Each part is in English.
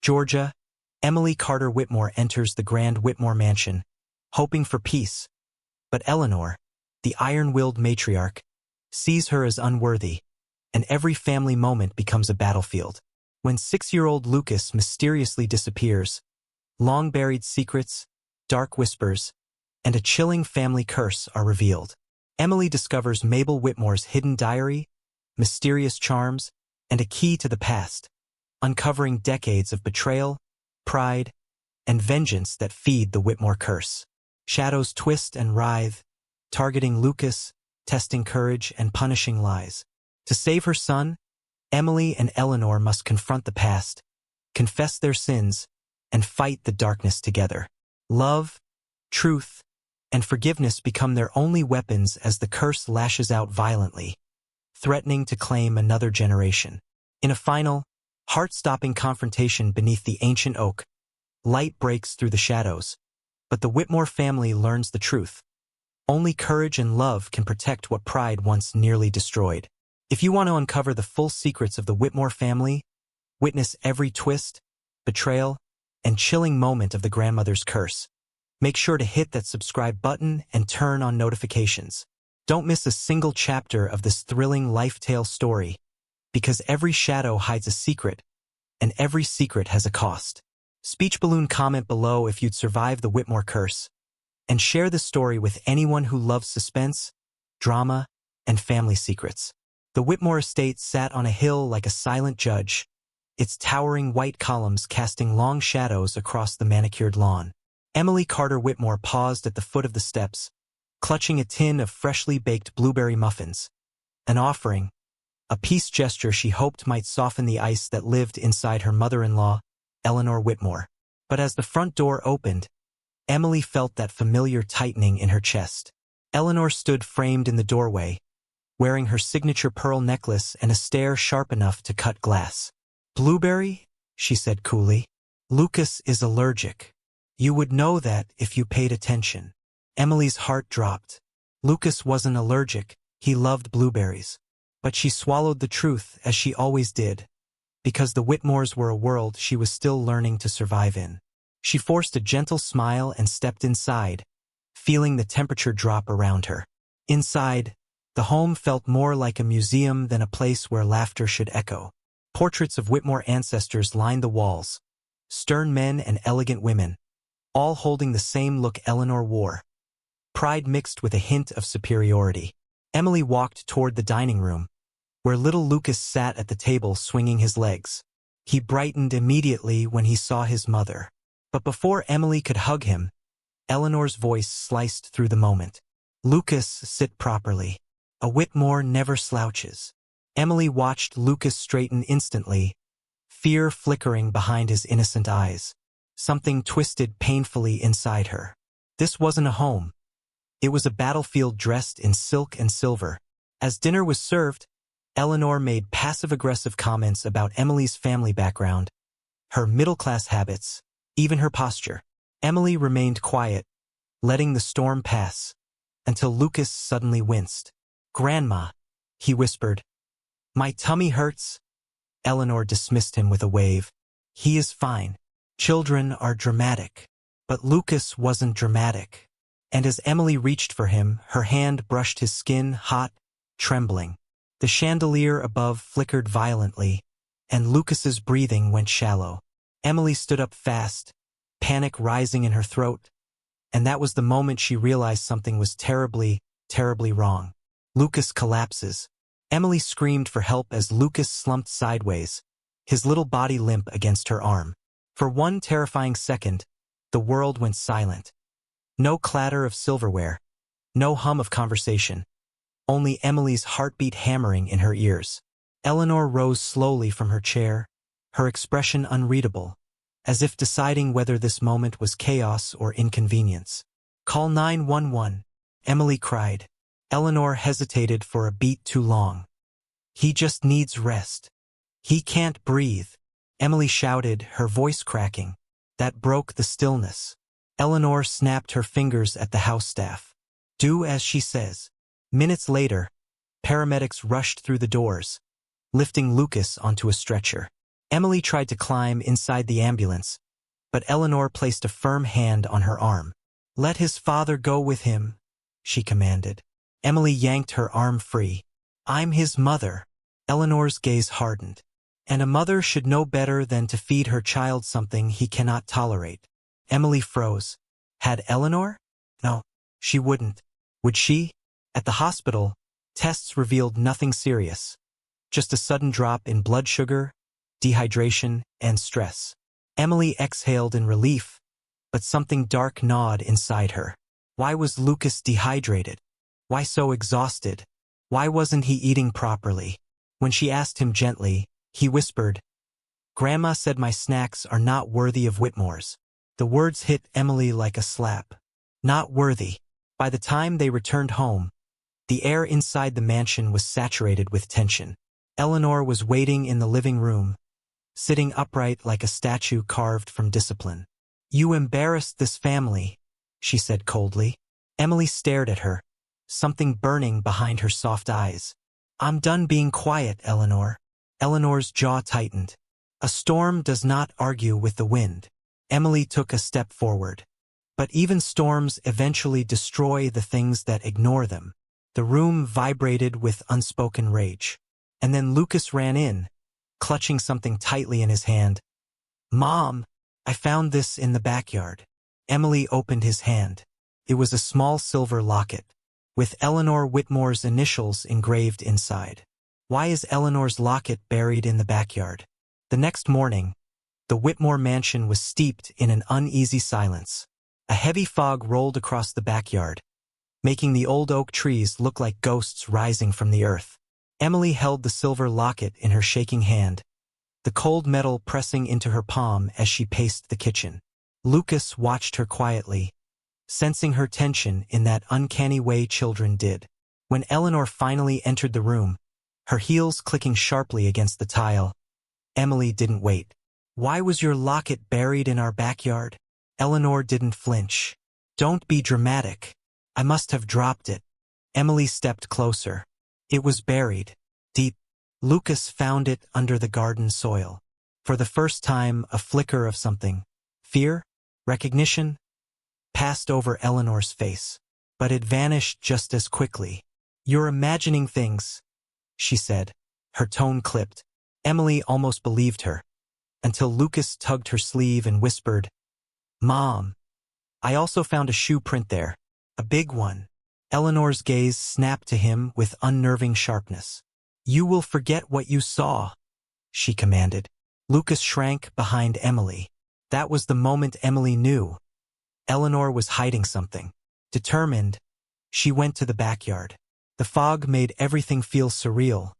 Georgia, Emily Carter Whitmore enters the grand Whitmore mansion, hoping for peace. But Eleanor, the iron-willed matriarch, sees her as unworthy, and every family moment becomes a battlefield. When 6-year-old Lucas mysteriously disappears, long-buried secrets, dark whispers, and a chilling family curse are revealed. Emily discovers Mabel Whitmore's hidden diary, mysterious charms, and a key to the past, uncovering decades of betrayal, pride, and vengeance that feed the Whitmore curse. Shadows twist and writhe, targeting Lucas, testing courage and punishing lies. To save her son, Emily and Eleanor must confront the past, confess their sins, and fight the darkness together. Love, truth, and forgiveness become their only weapons as the curse lashes out violently, threatening to claim another generation. In a final, heart-stopping confrontation beneath the ancient oak, light breaks through the shadows, but the Whitmore family learns the truth. Only courage and love can protect what pride once nearly destroyed. If you want to uncover the full secrets of the Whitmore family, witness every twist, betrayal, and chilling moment of the grandmother's curse, make sure to hit that subscribe button and turn on notifications. Don't miss a single chapter of this thrilling life tale story, because every shadow hides a secret, and every secret has a cost. Speech balloon comment below if you'd survive the Whitmore curse, and share the story with anyone who loves suspense, drama, and family secrets. The Whitmore estate sat on a hill like a silent judge, its towering white columns casting long shadows across the manicured lawn. Emily Carter Whitmore paused at the foot of the steps, clutching a tin of freshly baked blueberry muffins, an offering, a peace gesture she hoped might soften the ice that lived inside her mother-in-law, Eleanor Whitmore. But as the front door opened, Emily felt that familiar tightening in her chest. Eleanor stood framed in the doorway, wearing her signature pearl necklace and a stare sharp enough to cut glass. "Blueberry?" she said coolly. "Lucas is allergic. You would know that if you paid attention." Emily's heart dropped. Lucas wasn't allergic, he loved blueberries. But she swallowed the truth, as she always did, because the Whitmores were a world she was still learning to survive in. She forced a gentle smile and stepped inside, feeling the temperature drop around her. Inside, the home felt more like a museum than a place where laughter should echo. Portraits of Whitmore ancestors lined the walls, stern men and elegant women, all holding the same look Eleanor wore, pride mixed with a hint of superiority. Emily walked toward the dining room, where little Lucas sat at the table swinging his legs. He brightened immediately when he saw his mother. But before Emily could hug him, Eleanor's voice sliced through the moment. "Lucas, sit properly. A Whitmore never slouches." Emily watched Lucas straighten instantly, fear flickering behind his innocent eyes. Something twisted painfully inside her. This wasn't a home. It was a battlefield dressed in silk and silver. As dinner was served, Eleanor made passive-aggressive comments about Emily's family background, her middle-class habits, even her posture. Emily remained quiet, letting the storm pass, until Lucas suddenly winced. "Grandma," he whispered. "My tummy hurts." Eleanor dismissed him with a wave. "He is fine. Children are dramatic." But Lucas wasn't dramatic. And as Emily reached for him, her hand brushed his skin, hot, trembling. The chandelier above flickered violently, and Lucas's breathing went shallow. Emily stood up fast, panic rising in her throat, and that was the moment she realized something was terribly, terribly wrong. Lucas collapses. Emily screamed for help as Lucas slumped sideways, his little body limp against her arm. For one terrifying second, the world went silent. No clatter of silverware, no hum of conversation, only Emily's heartbeat hammering in her ears. Eleanor rose slowly from her chair, her expression unreadable, as if deciding whether this moment was chaos or inconvenience. "Call 911, Emily cried. Eleanor hesitated for a beat too long. "He just needs rest. He can't breathe," Emily shouted, her voice cracking. That broke the stillness. Eleanor snapped her fingers at the house staff. "Do as she says." Minutes later, paramedics rushed through the doors, lifting Lucas onto a stretcher. Emily tried to climb inside the ambulance, but Eleanor placed a firm hand on her arm. "Let his father go with him," she commanded. Emily yanked her arm free. "I'm his mother." Eleanor's gaze hardened. "And a mother should know better than to feed her child something he cannot tolerate." Emily froze. Had Eleanor? No, she wouldn't. Would she? At the hospital, tests revealed nothing serious. Just a sudden drop in blood sugar, dehydration, and stress. Emily exhaled in relief, but something dark gnawed inside her. Why was Lucas dehydrated? Why so exhausted? Why wasn't he eating properly? When she asked him gently, he whispered, "Grandma said my snacks are not worthy of Whitmores." The words hit Emily like a slap. Not worthy. By the time they returned home, the air inside the mansion was saturated with tension. Eleanor was waiting in the living room, sitting upright like a statue carved from discipline. "You embarrassed this family," she said coldly. Emily stared at her, something burning behind her soft eyes. "I'm done being quiet, Eleanor." Eleanor's jaw tightened. "A storm does not argue with the wind." Emily took a step forward. "But even storms eventually destroy the things that ignore them." The room vibrated with unspoken rage. And then Lucas ran in, clutching something tightly in his hand. "Mom, I found this in the backyard." Emily opened his hand. It was a small silver locket, with Eleanor Whitmore's initials engraved inside. Why is Eleanor's locket buried in the backyard? The next morning, the Whitmore mansion was steeped in an uneasy silence. A heavy fog rolled across the backyard, making the old oak trees look like ghosts rising from the earth. Emily held the silver locket in her shaking hand, the cold metal pressing into her palm as she paced the kitchen. Lucas watched her quietly, sensing her tension in that uncanny way children did. When Eleanor finally entered the room, her heels clicking sharply against the tile, Emily didn't wait. "Why was your locket buried in our backyard?" Eleanor didn't flinch. "Don't be dramatic. I must have dropped it." Emily stepped closer. It was buried, deep. Lucas found it under the garden soil. For the first time, a flicker of something, fear, recognition, passed over Eleanor's face. But it vanished just as quickly. "You're imagining things," she said, her tone clipped. Emily almost believed her, until Lucas tugged her sleeve and whispered, "Mom, I also found a shoe print there, a big one." Eleanor's gaze snapped to him with unnerving sharpness. "You will forget what you saw," she commanded. Lucas shrank behind Emily. That was the moment Emily knew. Eleanor was hiding something. Determined, she went to the backyard. The fog made everything feel surreal,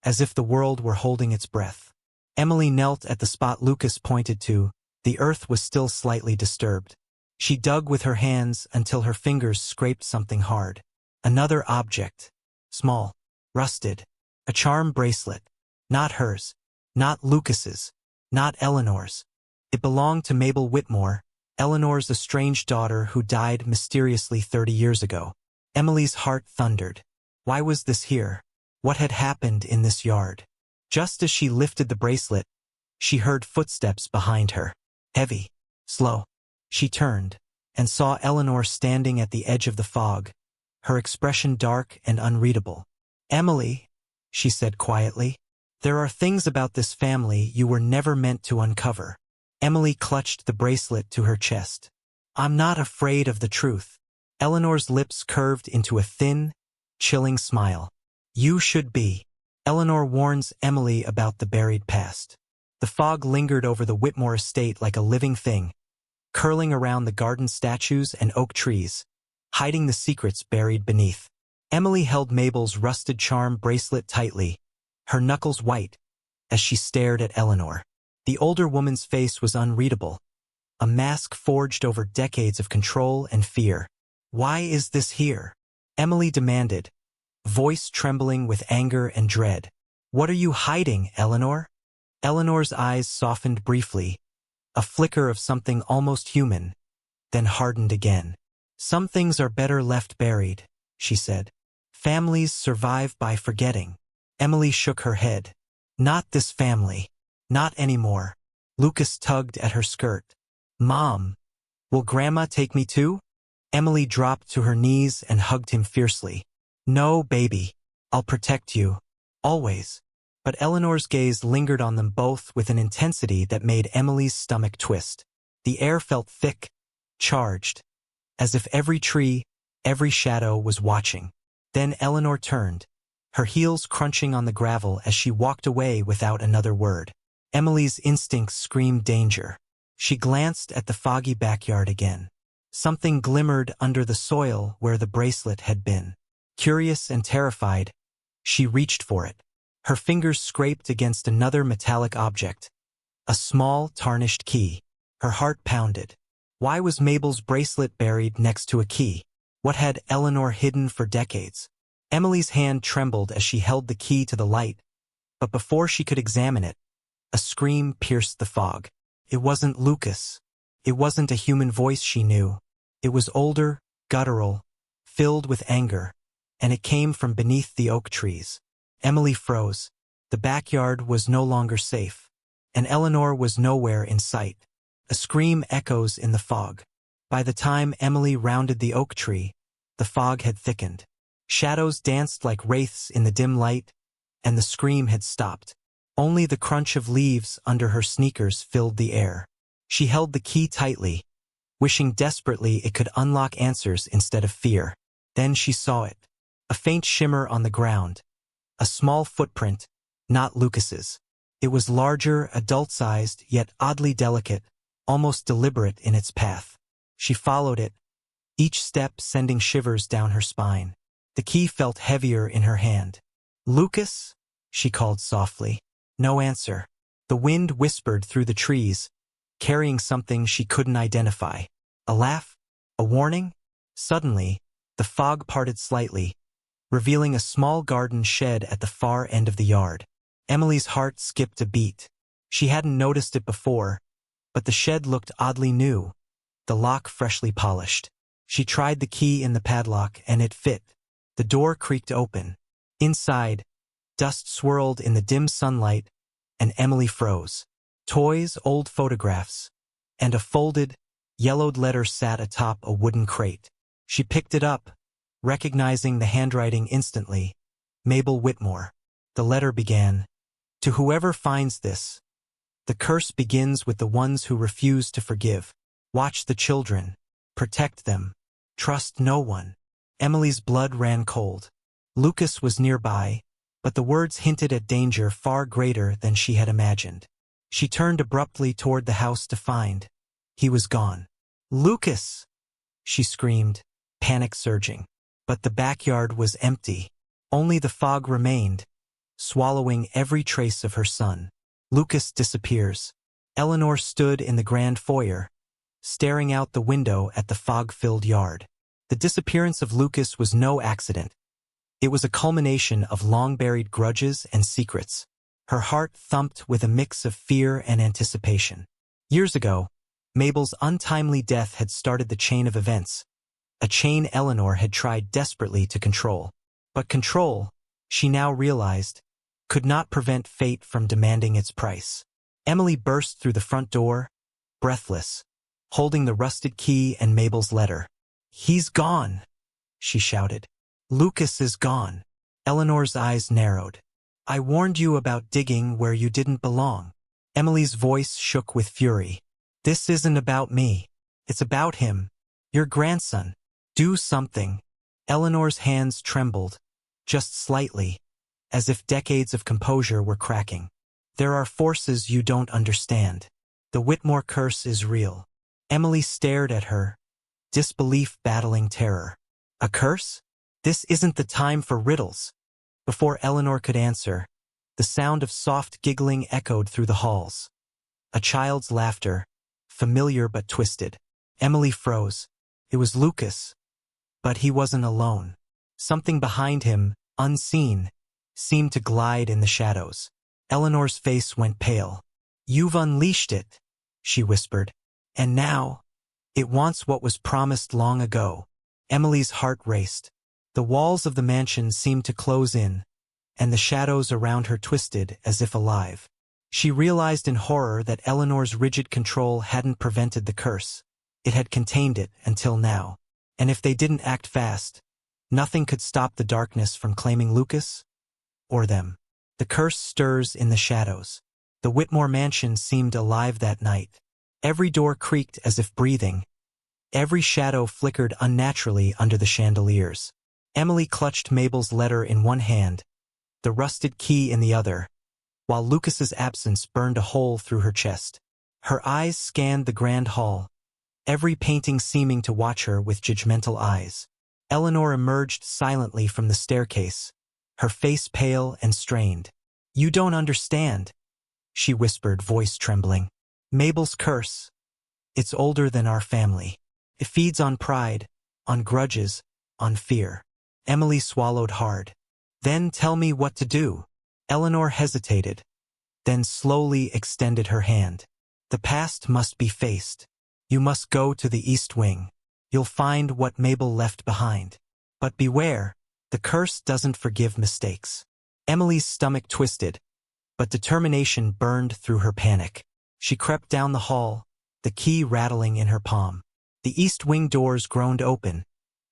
as if the world were holding its breath. Emily knelt at the spot Lucas pointed to. The earth was still slightly disturbed. She dug with her hands until her fingers scraped something hard. Another object. Small. Rusted. A charm bracelet. Not hers. Not Lucas's. Not Eleanor's. It belonged to Mabel Whitmore, Eleanor's estranged daughter who died mysteriously 30 years ago. Emily's heart thundered. Why was this here? What had happened in this yard? Just as she lifted the bracelet, she heard footsteps behind her. Heavy. Slow. She turned, and saw Eleanor standing at the edge of the fog, her expression dark and unreadable. "Emily," she said quietly, "there are things about this family you were never meant to uncover." Emily clutched the bracelet to her chest. "I'm not afraid of the truth." Eleanor's lips curved into a thin, chilling smile. "You should be." Eleanor warns Emily about the buried past. The fog lingered over the Whitmore estate like a living thing, curling around the garden statues and oak trees, hiding the secrets buried beneath. Emily held Mabel's rusted charm bracelet tightly, her knuckles white, as she stared at Eleanor. The older woman's face was unreadable, a mask forged over decades of control and fear. "Why is this here?" Emily demanded, voice trembling with anger and dread. "What are you hiding, Eleanor?" Eleanor's eyes softened briefly, a flicker of something almost human, then hardened again. "Some things are better left buried," she said. "Families survive by forgetting." Emily shook her head. "Not this family." Not anymore. Lucas tugged at her skirt. Mom, will Grandma take me too? Emily dropped to her knees and hugged him fiercely. No, baby. I'll protect you. Always. But Eleanor's gaze lingered on them both with an intensity that made Emily's stomach twist. The air felt thick, charged, as if every tree, every shadow was watching. Then Eleanor turned, her heels crunching on the gravel as she walked away without another word. Emily's instincts screamed danger. She glanced at the foggy backyard again. Something glimmered under the soil where the bracelet had been. Curious and terrified, she reached for it. Her fingers scraped against another metallic object. A small, tarnished key. Her heart pounded. Why was Mabel's bracelet buried next to a key? What had Eleanor hidden for decades? Emily's hand trembled as she held the key to the light, but before she could examine it, a scream pierced the fog. It wasn't Lucas. It wasn't a human voice she knew. It was older, guttural, filled with anger, and it came from beneath the oak trees. Emily froze. The backyard was no longer safe, and Eleanor was nowhere in sight. A scream echoes in the fog. By the time Emily rounded the oak tree, the fog had thickened. Shadows danced like wraiths in the dim light, and the scream had stopped. Only the crunch of leaves under her sneakers filled the air. She held the key tightly, wishing desperately it could unlock answers instead of fear. Then she saw it. A faint shimmer on the ground. A small footprint, not Lucas's. It was larger, adult-sized, yet oddly delicate, almost deliberate in its path. She followed it, each step sending shivers down her spine. The key felt heavier in her hand. "Lucas?" she called softly. No answer. The wind whispered through the trees, carrying something she couldn't identify. A laugh? A warning? Suddenly, the fog parted slightly, revealing a small garden shed at the far end of the yard. Emily's heart skipped a beat. She hadn't noticed it before, but the shed looked oddly new, the lock freshly polished. She tried the key in the padlock and it fit. The door creaked open. Inside, dust swirled in the dim sunlight, and Emily froze. Toys, old photographs, and a folded, yellowed letter sat atop a wooden crate. She picked it up, recognizing the handwriting instantly. Mabel Whitmore. The letter began, "To whoever finds this, the curse begins with the ones who refuse to forgive. Watch the children. Protect them. Trust no one." Emily's blood ran cold. Lucas was nearby, but the words hinted at danger far greater than she had imagined. She turned abruptly toward the house to find he was gone. "Lucas!" she screamed, panic surging. But the backyard was empty. Only the fog remained, swallowing every trace of her son. Lucas disappears. Eleanor stood in the grand foyer, staring out the window at the fog-filled yard. The disappearance of Lucas was no accident. It was a culmination of long-buried grudges and secrets. Her heart thumped with a mix of fear and anticipation. Years ago, Mabel's untimely death had started the chain of events, a chain Eleanor had tried desperately to control. But control, she now realized, could not prevent fate from demanding its price. Emily burst through the front door, breathless, holding the rusted key and Mabel's letter. "He's gone," she shouted. "Lucas is gone." Eleanor's eyes narrowed. "I warned you about digging where you didn't belong." Emily's voice shook with fury. "This isn't about me. It's about him, your grandson. Do something." Eleanor's hands trembled, just slightly, as if decades of composure were cracking. "There are forces you don't understand. The Whitmore curse is real." Emily stared at her, disbelief battling terror. "A curse? This isn't the time for riddles." Before Eleanor could answer, the sound of soft giggling echoed through the halls. A child's laughter, familiar but twisted. Emily froze. It was Lucas. But he wasn't alone. Something behind him, unseen, seemed to glide in the shadows. Eleanor's face went pale. "You've unleashed it," she whispered. "And now, it wants what was promised long ago." Emily's heart raced. The walls of the mansion seemed to close in, and the shadows around her twisted as if alive. She realized in horror that Eleanor's rigid control hadn't prevented the curse. It had contained it until now. And if they didn't act fast, nothing could stop the darkness from claiming Lucas or them. The curse stirs in the shadows. The Whitmore mansion seemed alive that night. Every door creaked as if breathing. Every shadow flickered unnaturally under the chandeliers. Emily clutched Mabel's letter in one hand, the rusted key in the other, while Lucas's absence burned a hole through her chest. Her eyes scanned the grand hall, every painting seeming to watch her with judgmental eyes. Eleanor emerged silently from the staircase, her face pale and strained. "You don't understand," she whispered, voice trembling. "Mabel's curse. It's older than our family. It feeds on pride, on grudges, on fear." Emily swallowed hard. "Then tell me what to do." Eleanor hesitated, then slowly extended her hand. "The past must be faced. You must go to the East Wing. You'll find what Mabel left behind. But beware, the curse doesn't forgive mistakes." Emily's stomach twisted, but determination burned through her panic. She crept down the hall, the key rattling in her palm. The East Wing doors groaned open,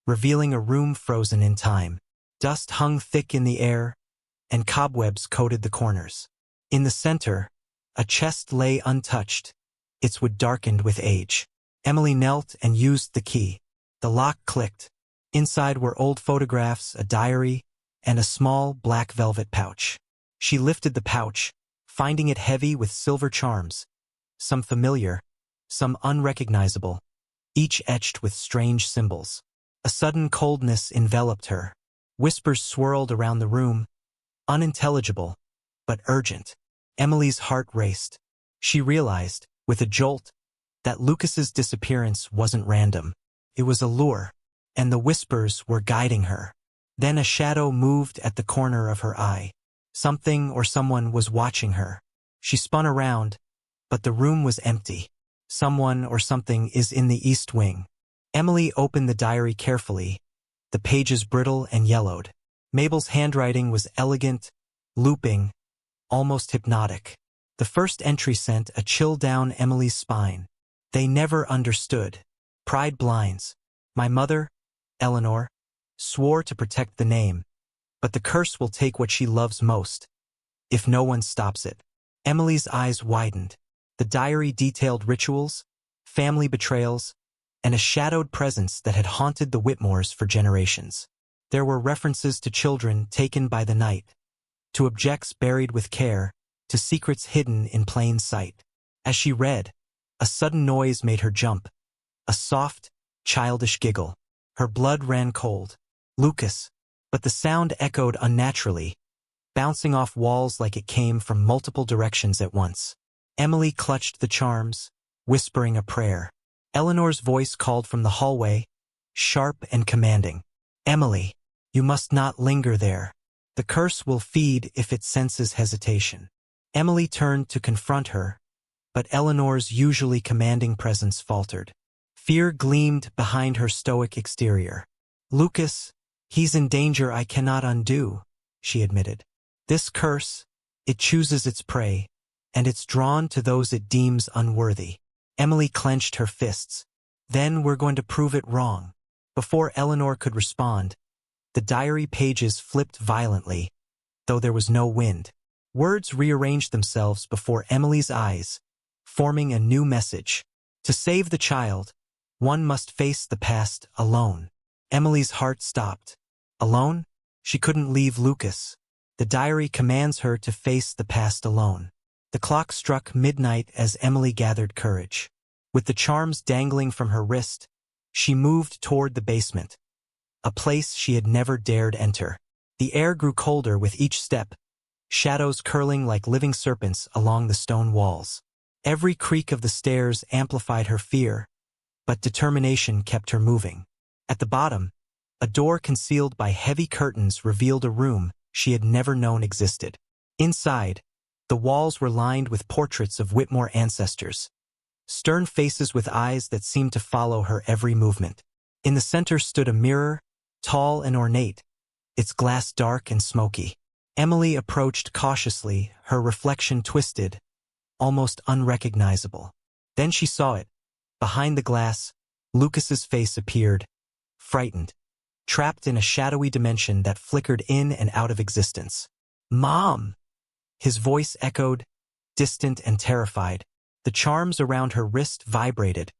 revealing a room frozen in time. Dust hung thick in the air, and cobwebs coated the corners. In the center, a chest lay untouched, its wood darkened with age. Emily knelt and used the key. The lock clicked. Inside were old photographs, a diary, and a small black velvet pouch. She lifted the pouch, finding it heavy with silver charms, some familiar, some unrecognizable, each etched with strange symbols. A sudden coldness enveloped her. Whispers swirled around the room, unintelligible, but urgent. Emily's heart raced. She realized, with a jolt, that Lucas's disappearance wasn't random. It was a lure, and the whispers were guiding her. Then a shadow moved at the corner of her eye. Something or someone was watching her. She spun around, but the room was empty. Someone or something is in the East Wing. Emily opened the diary carefully, the pages brittle and yellowed. Mabel's handwriting was elegant, looping, almost hypnotic. The first entry sent a chill down Emily's spine. "They never understood. Pride blinds. My mother, Eleanor, swore to protect the name, but the curse will take what she loves most, if no one stops it." Emily's eyes widened. The diary detailed rituals, family betrayals, and a shadowed presence that had haunted the Whitmores for generations. There were references to children taken by the night, to objects buried with care, to secrets hidden in plain sight. As she read, a sudden noise made her jump, a soft, childish giggle. Her blood ran cold. Lucas. But the sound echoed unnaturally, bouncing off walls like it came from multiple directions at once. Emily clutched the charms, whispering a prayer. Eleanor's voice called from the hallway, sharp and commanding. "Emily, you must not linger there. The curse will feed if it senses hesitation." Emily turned to confront her, but Eleanor's usually commanding presence faltered. Fear gleamed behind her stoic exterior. "Lucas, he's in danger I cannot undo," she admitted. "This curse, it chooses its prey, and it's drawn to those it deems unworthy." Emily clenched her fists. "Then we're going to prove it wrong." Before Eleanor could respond, the diary pages flipped violently, though there was no wind. Words rearranged themselves before Emily's eyes, forming a new message. To save the child, one must face the past alone. Emily's heart stopped. Alone? She couldn't leave Lucas. The diary commands her to face the past alone. The clock struck midnight as Emily gathered courage. With the charms dangling from her wrist, she moved toward the basement, a place she had never dared enter. The air grew colder with each step, shadows curling like living serpents along the stone walls. Every creak of the stairs amplified her fear, but determination kept her moving. At the bottom, a door concealed by heavy curtains revealed a room she had never known existed. Inside, the walls were lined with portraits of Whitmore ancestors, stern faces with eyes that seemed to follow her every movement. In the center stood a mirror, tall and ornate, its glass dark and smoky. Emily approached cautiously, her reflection twisted, almost unrecognizable. Then she saw it. Behind the glass, Lucas's face appeared, frightened, trapped in a shadowy dimension that flickered in and out of existence. "Mom!" His voice echoed, distant and terrified. The charms around her wrist vibrated,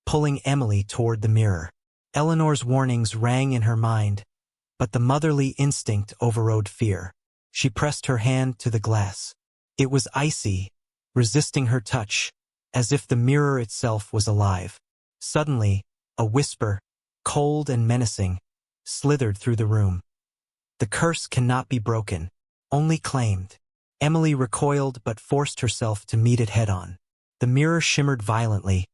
pulling Emily toward the mirror. Eleanor's warnings rang in her mind, but the motherly instinct overrode fear. She pressed her hand to the glass. It was icy, resisting her touch, as if the mirror itself was alive. Suddenly, a whisper, cold and menacing, slithered through the room. "The curse cannot be broken, only claimed." Emily recoiled but forced herself to meet it head-on. The mirror shimmered violently,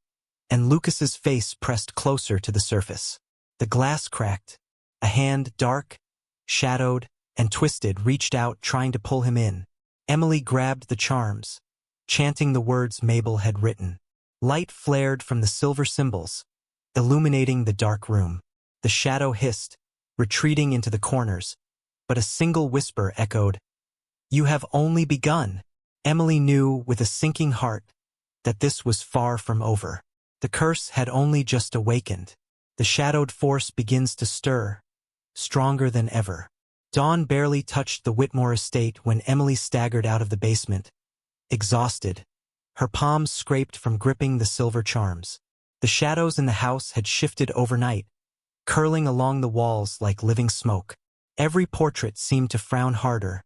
and Lucas's face pressed closer to the surface. The glass cracked. A hand, dark, shadowed, and twisted, reached out, trying to pull him in. Emily grabbed the charms, chanting the words Mabel had written. Light flared from the silver symbols, illuminating the dark room. The shadow hissed, retreating into the corners, but a single whisper echoed, "You have only begun." Emily knew with a sinking heart that this was far from over. The curse had only just awakened. The shadowed force begins to stir, stronger than ever. Dawn barely touched the Whitmore estate when Emily staggered out of the basement, exhausted, her palms scraped from gripping the silver charms. The shadows in the house had shifted overnight, curling along the walls like living smoke. Every portrait seemed to frown harder,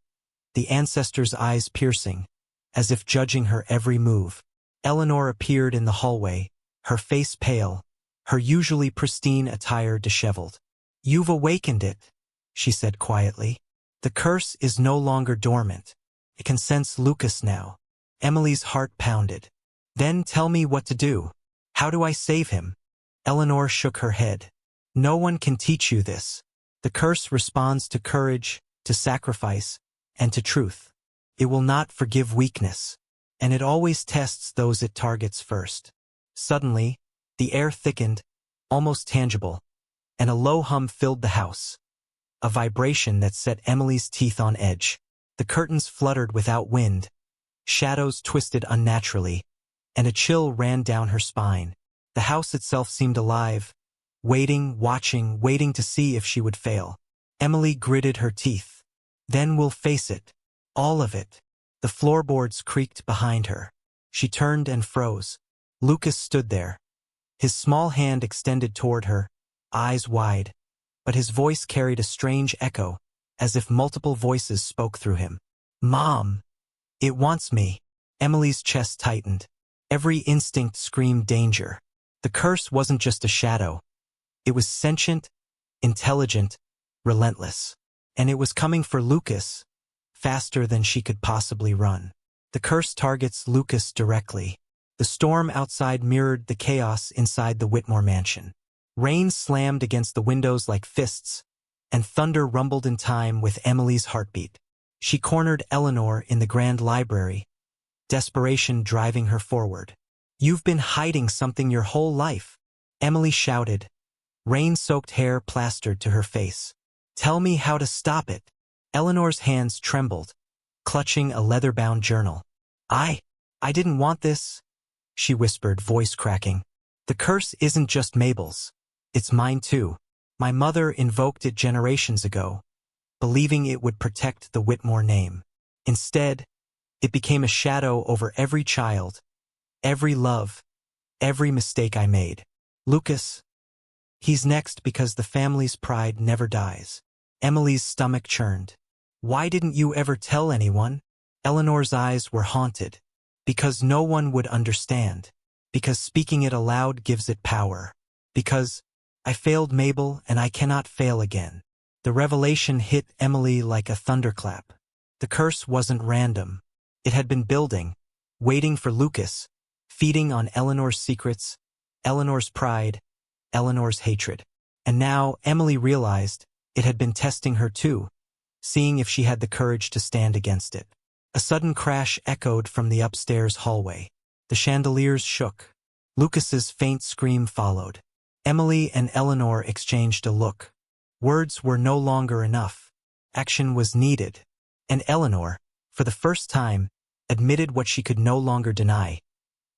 the ancestors' eyes piercing, as if judging her every move. Eleanor appeared in the hallway, her face pale, her usually pristine attire disheveled. "You've awakened it," she said quietly. "The curse is no longer dormant. It can sense Lucas now." Emily's heart pounded. "Then tell me what to do. How do I save him?" Eleanor shook her head. "No one can teach you this. The curse responds to courage, to sacrifice, and to truth. It will not forgive weakness, and it always tests those it targets first." Suddenly, the air thickened, almost tangible, and a low hum filled the house, a vibration that set Emily's teeth on edge. The curtains fluttered without wind, shadows twisted unnaturally, and a chill ran down her spine. The house itself seemed alive, waiting, watching, waiting to see if she would fail. Emily gritted her teeth. "Then we'll face it. All of it." The floorboards creaked behind her. She turned and froze. Lucas stood there, his small hand extended toward her, eyes wide, but his voice carried a strange echo, as if multiple voices spoke through him. "Mom! It wants me." Emily's chest tightened. Every instinct screamed danger. The curse wasn't just a shadow. It was sentient, intelligent, relentless. And it was coming for Lucas, faster than she could possibly run. The curse targets Lucas directly. The storm outside mirrored the chaos inside the Whitmore mansion. Rain slammed against the windows like fists, and thunder rumbled in time with Emily's heartbeat. She cornered Eleanor in the grand library, desperation driving her forward. "You've been hiding something your whole life," Emily shouted, rain-soaked hair plastered to her face. "Tell me how to stop it." Eleanor's hands trembled, clutching a leather-bound journal. I didn't want this," she whispered, voice cracking. "The curse isn't just Mabel's. It's mine too. My mother invoked it generations ago, believing it would protect the Whitmore name. Instead, it became a shadow over every child, every love, every mistake I made. Lucas, he's next because the family's pride never dies." Emily's stomach churned. "Why didn't you ever tell anyone?" Eleanor's eyes were haunted. "Because no one would understand. Because speaking it aloud gives it power. Because I failed Mabel and I cannot fail again." The revelation hit Emily like a thunderclap. The curse wasn't random. It had been building, waiting for Lucas, feeding on Eleanor's secrets, Eleanor's pride, Eleanor's hatred. And now Emily realized it had been testing her too, seeing if she had the courage to stand against it. A sudden crash echoed from the upstairs hallway. The chandeliers shook. Lucas's faint scream followed. Emily and Eleanor exchanged a look. Words were no longer enough. Action was needed. And Eleanor, for the first time, admitted what she could no longer deny.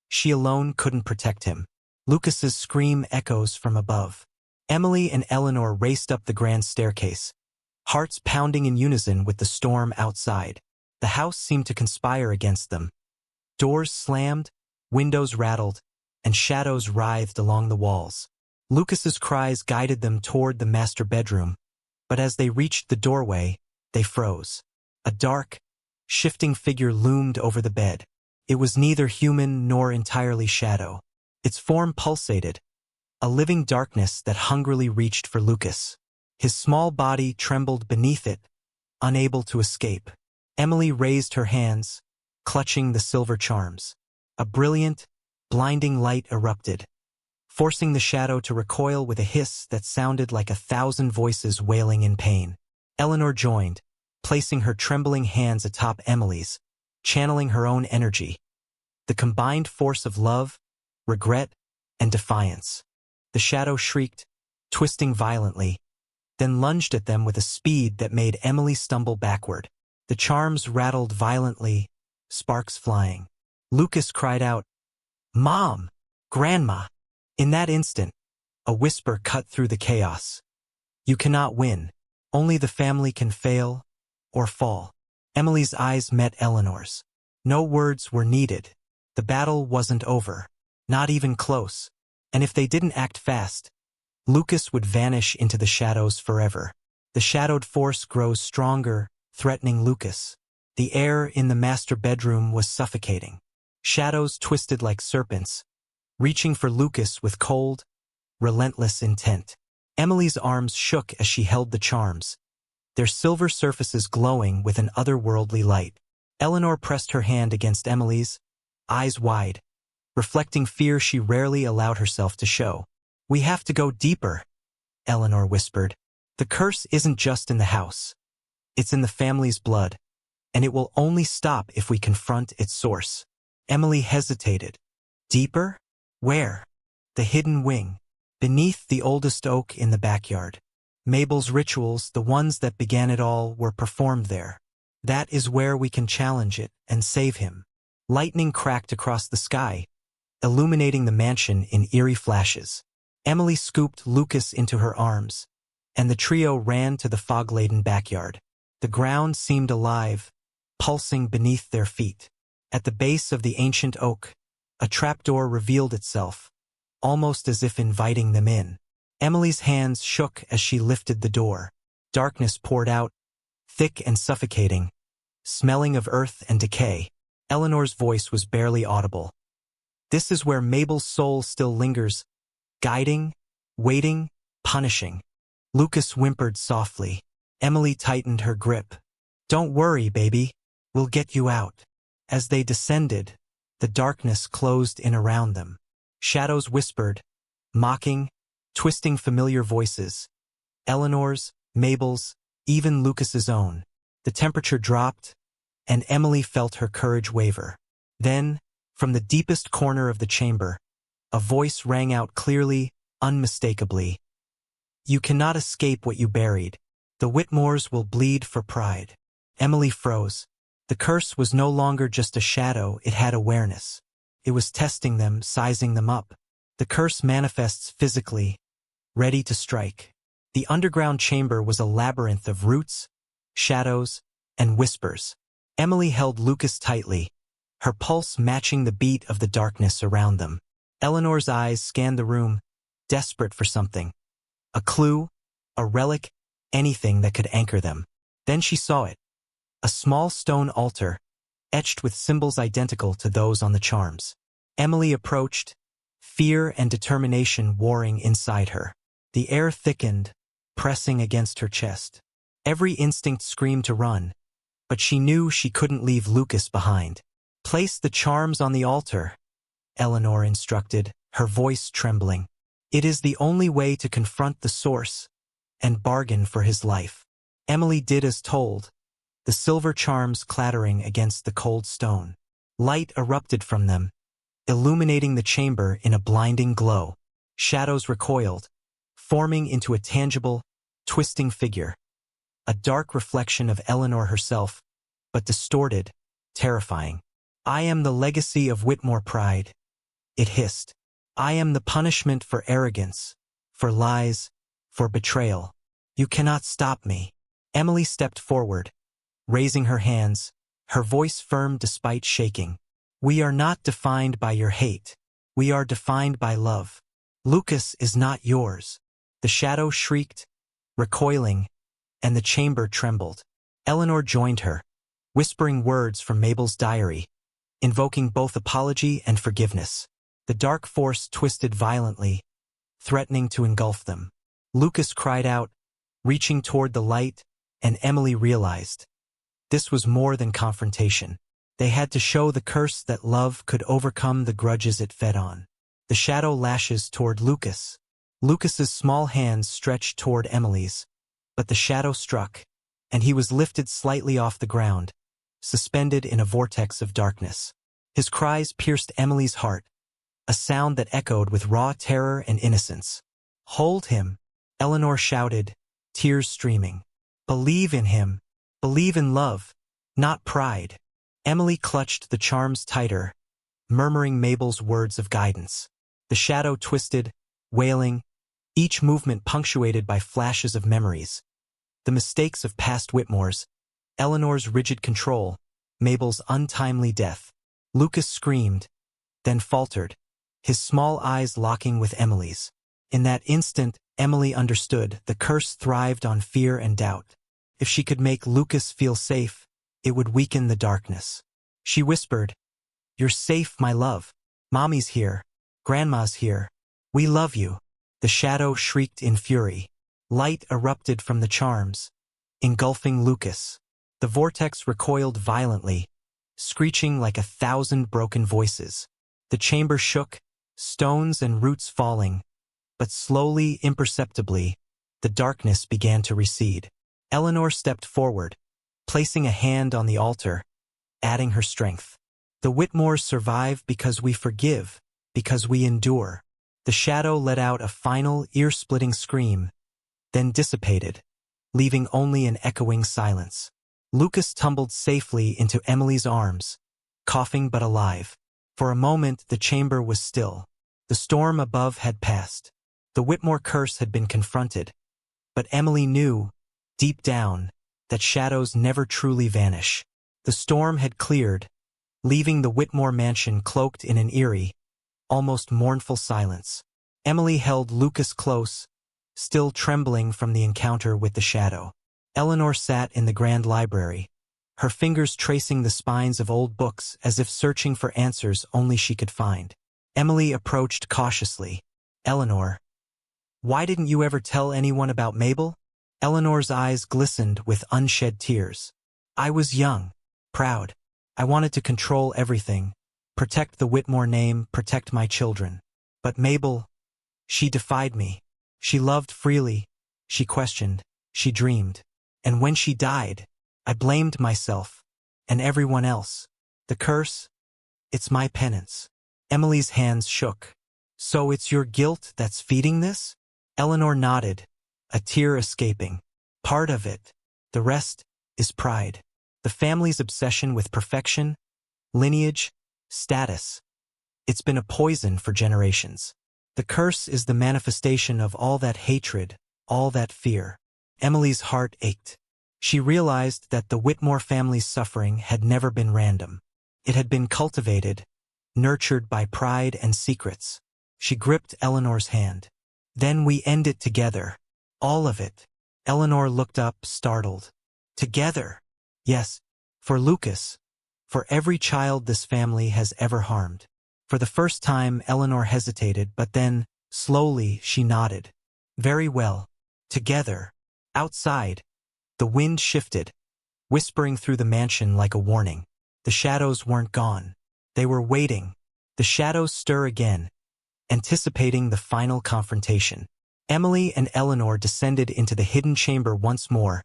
She alone couldn't protect him. Lucas's scream echoes from above. Emily and Eleanor raced up the grand staircase, hearts pounding in unison with the storm outside. The house seemed to conspire against them. Doors slammed, windows rattled, and shadows writhed along the walls. Lucas's cries guided them toward the master bedroom, but as they reached the doorway, they froze. A dark, shifting figure loomed over the bed. It was neither human nor entirely shadow. Its form pulsated, a living darkness that hungrily reached for Lucas. His small body trembled beneath it, unable to escape. Emily raised her hands, clutching the silver charms. A brilliant, blinding light erupted, forcing the shadow to recoil with a hiss that sounded like 1,000 voices wailing in pain. Eleanor joined, placing her trembling hands atop Emily's, channeling her own energy. The combined force of love, regret, and defiance. The shadow shrieked, twisting violently, then lunged at them with a speed that made Emily stumble backward. The charms rattled violently, sparks flying. Lucas cried out, "Mom! Grandma!" In that instant, a whisper cut through the chaos. "You cannot win. Only the family can fail or fall." Emily's eyes met Eleanor's. No words were needed. The battle wasn't over. Not even close. And if they didn't act fast, Lucas would vanish into the shadows forever. The shadowed force grows stronger, threatening Lucas. The air in the master bedroom was suffocating. Shadows twisted like serpents, reaching for Lucas with cold, relentless intent. Emily's arms shook as she held the charms, their silver surfaces glowing with an otherworldly light. Eleanor pressed her hand against Emily's, eyes wide, reflecting fear she rarely allowed herself to show. "We have to go deeper," Eleanor whispered. "The curse isn't just in the house. It's in the family's blood, and it will only stop if we confront its source." Emily hesitated. Deeper? Where? The hidden wing, beneath the oldest oak in the backyard. Mabel's rituals, the ones that began it all, were performed there. That is where we can challenge it and save him. Lightning cracked across the sky, illuminating the mansion in eerie flashes. Emily scooped Lucas into her arms, and the trio ran to the fog-laden backyard. The ground seemed alive, pulsing beneath their feet. At the base of the ancient oak, a trapdoor revealed itself, almost as if inviting them in. Emily's hands shook as she lifted the door. Darkness poured out, thick and suffocating, smelling of earth and decay. Eleanor's voice was barely audible. "This is where Mabel's soul still lingers, guiding, waiting, punishing." Lucas whimpered softly. Emily tightened her grip. "Don't worry, baby. We'll get you out." As they descended, the darkness closed in around them. Shadows whispered, mocking, twisting familiar voices. Eleanor's, Mabel's, even Lucas's own. The temperature dropped, and Emily felt her courage waver. Then, from the deepest corner of the chamber, a voice rang out clearly, unmistakably. "You cannot escape what you buried. The Whitmores will bleed for pride." Emily froze. The curse was no longer just a shadow, it had awareness. It was testing them, sizing them up. The curse manifests physically, ready to strike. The underground chamber was a labyrinth of roots, shadows, and whispers. Emily held Lucas tightly, her pulse matching the beat of the darkness around them. Eleanor's eyes scanned the room, desperate for something. A clue, a relic, anything that could anchor them. Then she saw it. A small stone altar, etched with symbols identical to those on the charms. Emily approached, fear and determination warring inside her. The air thickened, pressing against her chest. Every instinct screamed to run, but she knew she couldn't leave Lucas behind. "Place the charms on the altar," Eleanor instructed, her voice trembling. "It is the only way to confront the source and bargain for his life." Emily did as told, the silver charms clattering against the cold stone. Light erupted from them, illuminating the chamber in a blinding glow. Shadows recoiled, forming into a tangible, twisting figure. A dark reflection of Eleanor herself, but distorted, terrifying. I am the legacy of Whitmore pride, it hissed. I am the punishment for arrogance, for lies, for betrayal. You cannot stop me. Emily stepped forward, raising her hands, her voice firm despite shaking. We are not defined by your hate. We are defined by love. Lucas is not yours. The shadow shrieked, recoiling, and the chamber trembled. Eleanor joined her, whispering words from Mabel's diary, invoking both apology and forgiveness. The dark force twisted violently, threatening to engulf them. Lucas cried out, reaching toward the light, and Emily realized. This was more than confrontation. They had to show the curse that love could overcome the grudges it fed on. The shadow lashes toward Lucas. Lucas's small hands stretched toward Emily's, but the shadow struck, and he was lifted slightly off the ground, suspended in a vortex of darkness. His cries pierced Emily's heart, a sound that echoed with raw terror and innocence. Hold him, Eleanor shouted, tears streaming. Believe in him. Believe in love, not pride. Emily clutched the charms tighter, murmuring Mabel's words of guidance. The shadow twisted, wailing, each movement punctuated by flashes of memories. The mistakes of past Whitmores, Eleanor's rigid control, Mabel's untimely death. Lucas screamed, then faltered, his small eyes locking with Emily's. In that instant, Emily understood the curse thrived on fear and doubt. If she could make Lucas feel safe, it would weaken the darkness. She whispered, "You're safe, my love. Mommy's here. Grandma's here. We love you." The shadow shrieked in fury. Light erupted from the charms, engulfing Lucas. The vortex recoiled violently, screeching like 1,000 broken voices. The chamber shook, stones and roots falling, but slowly, imperceptibly, the darkness began to recede. Eleanor stepped forward, placing a hand on the altar, adding her strength. The Whitmores survive because we forgive, because we endure. The shadow let out a final, ear-splitting scream, then dissipated, leaving only an echoing silence. Lucas tumbled safely into Emily's arms, coughing but alive. For a moment, the chamber was still. The storm above had passed. The Whitmore curse had been confronted. But Emily knew, deep down, that shadows never truly vanish. The storm had cleared, leaving the Whitmore mansion cloaked in an eerie, almost mournful silence. Emily held Lucas close, still trembling from the encounter with the shadow. Eleanor sat in the grand library, her fingers tracing the spines of old books as if searching for answers only she could find. Emily approached cautiously. "Eleanor, why didn't you ever tell anyone about Mabel?" Eleanor's eyes glistened with unshed tears. "I was young, proud. I wanted to control everything, protect the Whitmore name, protect my children. But Mabel, she defied me. She loved freely, she questioned, she dreamed. And when she died, I blamed myself and everyone else. The curse, it's my penance." Emily's hands shook. "So it's your guilt that's feeding this?" Eleanor nodded, a tear escaping. "Part of it. The rest is pride. The family's obsession with perfection, lineage, status. It's been a poison for generations. The curse is the manifestation of all that hatred, all that fear." Emily's heart ached. She realized that the Whitmore family's suffering had never been random. It had been cultivated, nurtured by pride and secrets. She gripped Eleanor's hand. "Then we end it together. All of it." Eleanor looked up, startled. "Together?" "Yes, for Lucas, for every child this family has ever harmed." For the first time, Eleanor hesitated, but then, slowly, she nodded. "Very well. Together." Outside, the wind shifted, whispering through the mansion like a warning. The shadows weren't gone. They were waiting. The shadows stir again, anticipating the final confrontation. Emily and Eleanor descended into the hidden chamber once more,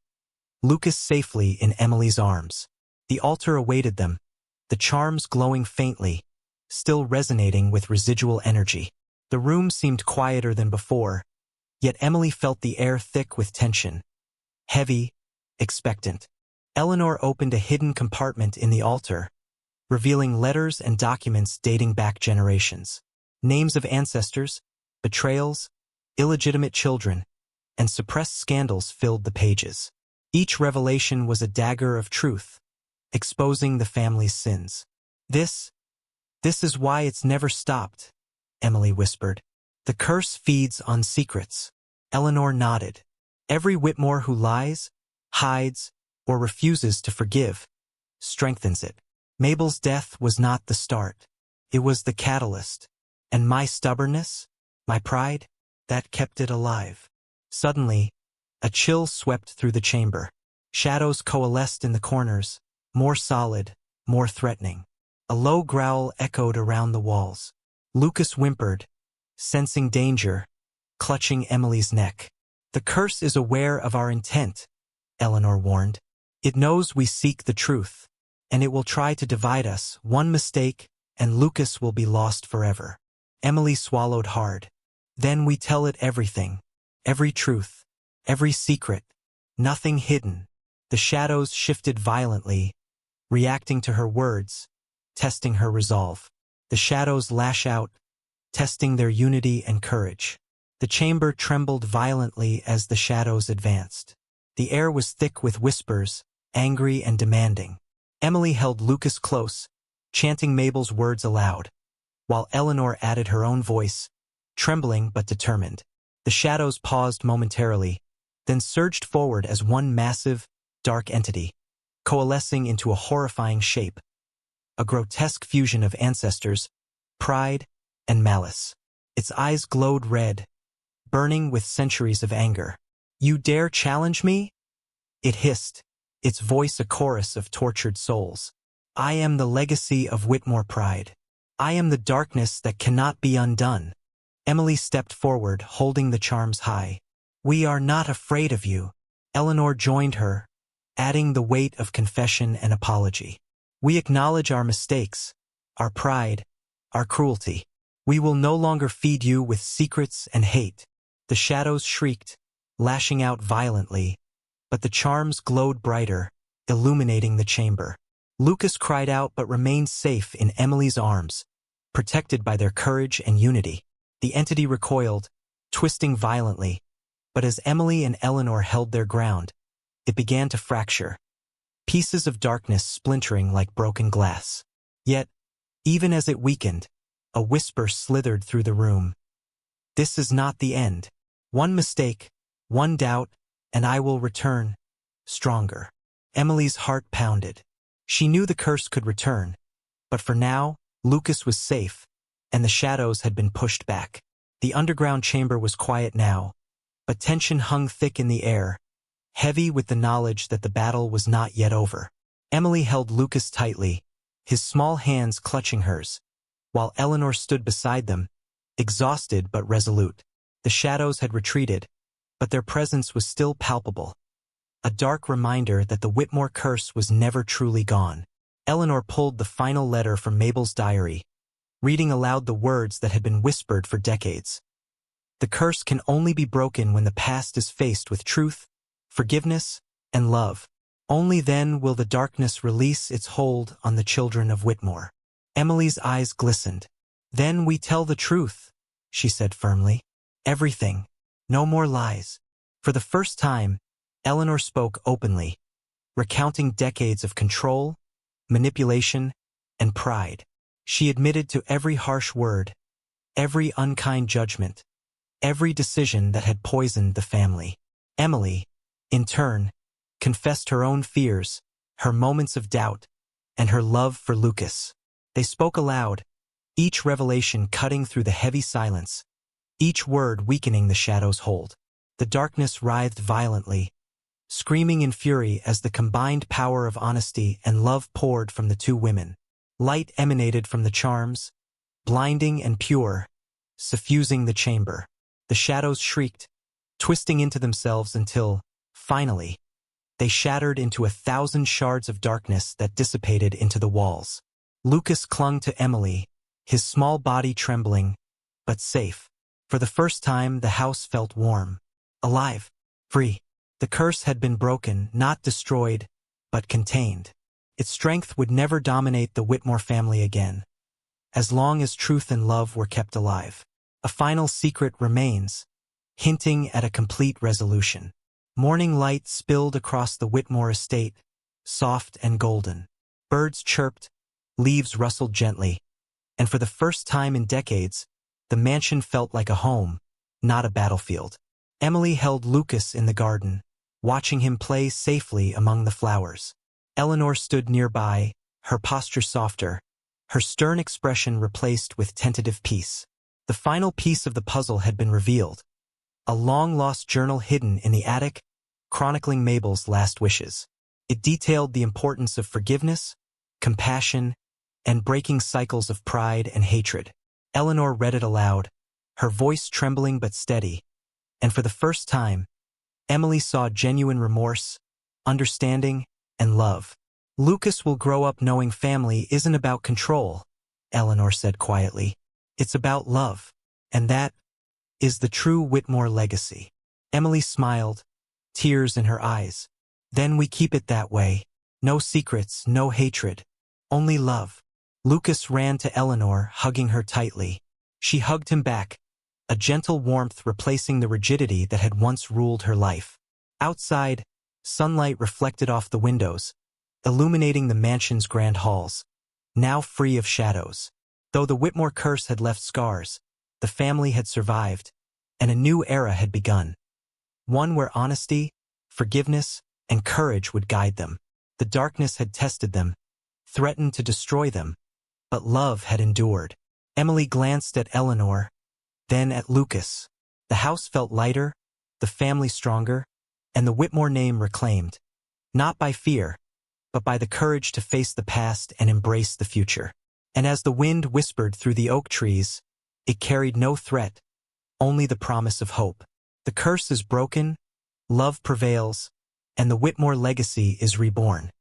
Lucas safely in Emily's arms. The altar awaited them, the charms glowing faintly, still resonating with residual energy. The room seemed quieter than before, yet Emily felt the air thick with tension, heavy, expectant. Eleanor opened a hidden compartment in the altar, revealing letters and documents dating back generations. Names of ancestors, betrayals, illegitimate children, and suppressed scandals filled the pages. Each revelation was a dagger of truth, exposing the family's sins. This is why it's never stopped, Emily whispered. The curse feeds on secrets. Eleanor nodded. Every Whitmore who lies, hides, or refuses to forgive strengthens it. Mabel's death was not the start. It was the catalyst. And my stubbornness, my pride, that kept it alive. Suddenly, a chill swept through the chamber. Shadows coalesced in the corners, more solid, more threatening. A low growl echoed around the walls. Lucas whimpered, sensing danger, clutching Emily's neck. The curse is aware of our intent, Eleanor warned. It knows we seek the truth, and it will try to divide us. One mistake, and Lucas will be lost forever. Emily swallowed hard. Then we tell it everything. Every truth. Every secret. Nothing hidden. The shadows shifted violently, reacting to her words, testing her resolve. The shadows lash out, testing their unity and courage. The chamber trembled violently as the shadows advanced. The air was thick with whispers, angry and demanding. Emily held Lucas close, chanting Mabel's words aloud, while Eleanor added her own voice, trembling but determined. The shadows paused momentarily, then surged forward as one massive, dark entity, coalescing into a horrifying shape, a grotesque fusion of ancestors, pride, and malice. Its eyes glowed red, burning with centuries of anger. "You dare challenge me?" it hissed, its voice a chorus of tortured souls. "I am the legacy of Whitmore pride. I am the darkness that cannot be undone." Emily stepped forward, holding the charms high. "We are not afraid of you." Eleanor joined her, adding the weight of confession and apology. "We acknowledge our mistakes, our pride, our cruelty. We will no longer feed you with secrets and hate." The shadows shrieked, lashing out violently, but the charms glowed brighter, illuminating the chamber. Lucas cried out but remained safe in Emily's arms, protected by their courage and unity. The entity recoiled, twisting violently, but as Emily and Eleanor held their ground, it began to fracture, pieces of darkness splintering like broken glass. Yet, even as it weakened, a whisper slithered through the room. "This is not the end. One mistake, one doubt, and I will return, stronger." Emily's heart pounded. She knew the curse could return, but for now, Lucas was safe, and the shadows had been pushed back. The underground chamber was quiet now, but tension hung thick in the air, heavy with the knowledge that the battle was not yet over. Emily held Lucas tightly, his small hands clutching hers, while Eleanor stood beside them, exhausted but resolute. The shadows had retreated, but their presence was still palpable, a dark reminder that the Whitmore curse was never truly gone. Eleanor pulled the final letter from Mabel's diary, reading aloud the words that had been whispered for decades. "The curse can only be broken when the past is faced with truth, forgiveness, and love. Only then will the darkness release its hold on the children of Whitmore." Emily's eyes glistened. "Then we tell the truth," she said firmly. "Everything. No more lies." For the first time, Eleanor spoke openly, recounting decades of control, manipulation, and pride. She admitted to every harsh word, every unkind judgment, every decision that had poisoned the family. Emily, in turn, confessed her own fears, her moments of doubt, and her love for Lucas. They spoke aloud, each revelation cutting through the heavy silence, each word weakening the shadow's hold. The darkness writhed violently, screaming in fury as the combined power of honesty and love poured from the two women. Light emanated from the charms, blinding and pure, suffusing the chamber. The shadows shrieked, twisting into themselves until, finally, they shattered into 1,000 shards of darkness that dissipated into the walls. Lucas clung to Emily, his small body trembling, but safe. For the first time, the house felt warm, alive, free. The curse had been broken, not destroyed, but contained. Its strength would never dominate the Whitmore family again, as long as truth and love were kept alive. A final secret remains, hinting at a complete resolution. Morning light spilled across the Whitmore estate, soft and golden. Birds chirped, leaves rustled gently, and for the first time in decades, the mansion felt like a home, not a battlefield. Emily held Lucas in the garden, watching him play safely among the flowers. Eleanor stood nearby, her posture softer, her stern expression replaced with tentative peace. The final piece of the puzzle had been revealed, a long-lost journal hidden in the attic, chronicling Mabel's last wishes. It detailed the importance of forgiveness, compassion, and breaking cycles of pride and hatred. Eleanor read it aloud, her voice trembling but steady, and for the first time, Emily saw genuine remorse, understanding, and love. Lucas will grow up knowing family isn't about control, Eleanor said quietly. It's about love, and that is the true Whitmore legacy. Emily smiled, tears in her eyes. Then we keep it that way. No secrets, no hatred, only love. Lucas ran to Eleanor, hugging her tightly. She hugged him back, a gentle warmth replacing the rigidity that had once ruled her life. Outside, sunlight reflected off the windows, illuminating the mansion's grand halls, now free of shadows. Though the Whitmore curse had left scars, the family had survived, and a new era had begun. One where honesty, forgiveness, and courage would guide them. The darkness had tested them, threatened to destroy them, but love had endured. Emily glanced at Eleanor, then at Lucas. The house felt lighter, the family stronger, and the Whitmore name reclaimed, not by fear, but by the courage to face the past and embrace the future. And as the wind whispered through the oak trees, it carried no threat, only the promise of hope. The curse is broken, love prevails, and the Whitmore legacy is reborn.